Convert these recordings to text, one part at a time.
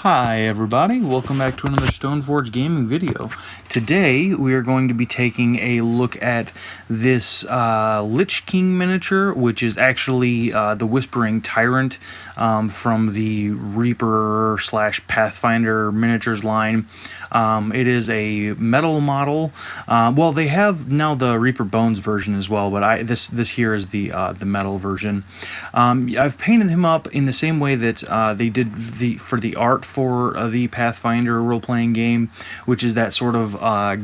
Hi everybody, welcome back to another Stoneforge gaming video. Today we are going to be taking a look at this Lich King miniature, which is actually the Whispering Tyrant from the Reaper / Pathfinder miniatures line. It is a metal model. Well, they have now the Reaper Bones version as well, but this here is the metal version. I've painted him up in the same way that they did for the art for the Pathfinder role-playing game, which is that sort of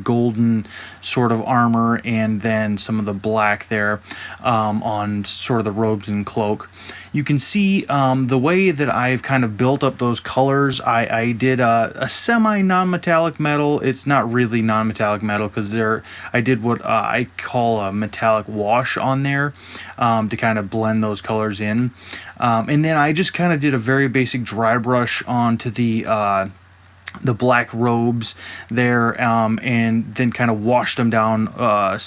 golden sort of armor and then some of the black there on sort of the robes and cloak. You can see the way that I've kind of built up those colors. I did a semi-non-metallic metal. It's not really non-metallic metal because I did what I call a metallic wash on there to kind of blend those colors in. And then I just kind of did a very basic dry brush onto the black robes there, and then kind of washed them down a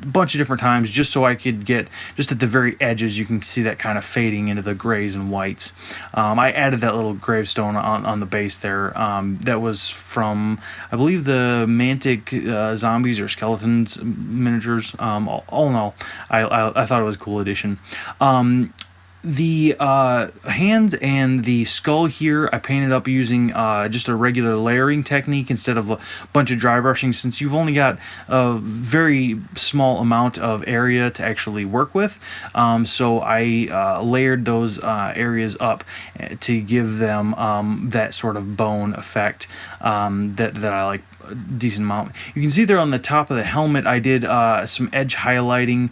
bunch of different times just so I could get just at the very edges. You can see that kind of fading into the grays and whites. I added that little gravestone on the base there. That was from, I believe, the Mantic zombies or skeletons miniatures. All in all, I thought it was a cool addition. The hands and the skull here I painted up using just a regular layering technique instead of a bunch of dry brushing, since you've only got a very small amount of area to actually work with. So I layered those areas up to give them that sort of bone effect that I like a decent amount. You can see there on the top of the helmet I did some edge highlighting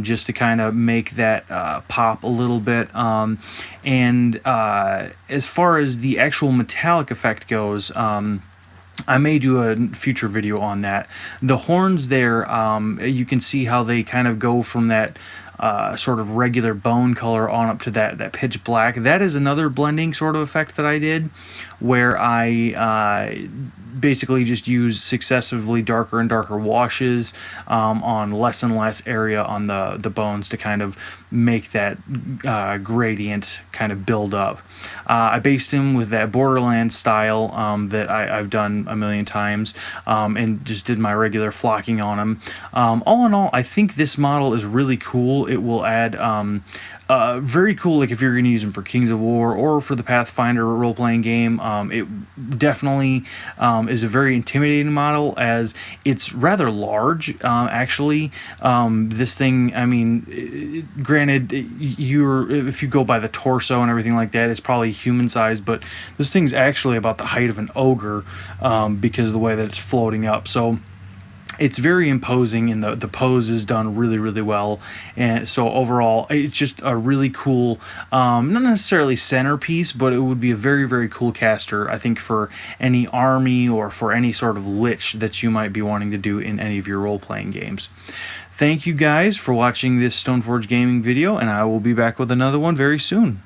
just to kind of make that pop a little bit. And as far as the actual metallic effect goes, I may do a future video on that. The horns there, you can see how they kind of go from that sort of regular bone color on up to that pitch black. That is another blending sort of effect that I did, where I basically just use successively darker and darker washes on less and less area on the bones to kind of make that gradient kind of build up. I based him with that Borderlands style that I've done a million times, and just did my regular flocking on him. All in all, I think this model is really cool. It will add very cool, like if you're going to use them for Kings of War or for the Pathfinder role-playing game. It definitely is a very intimidating model, as it's rather large, actually. This thing, I mean, granted, if you go by the torso and everything like that, it's probably human sized, but this thing's actually about the height of an ogre because of the way that it's floating up. So it's very imposing, and the pose is done really, really well. And so overall, it's just a really cool, not necessarily centerpiece, but it would be a very, very cool caster, I think, for any army or for any sort of lich that you might be wanting to do in any of your role-playing games. Thank you guys for watching this Stoneforge gaming video, and I will be back with another one very soon.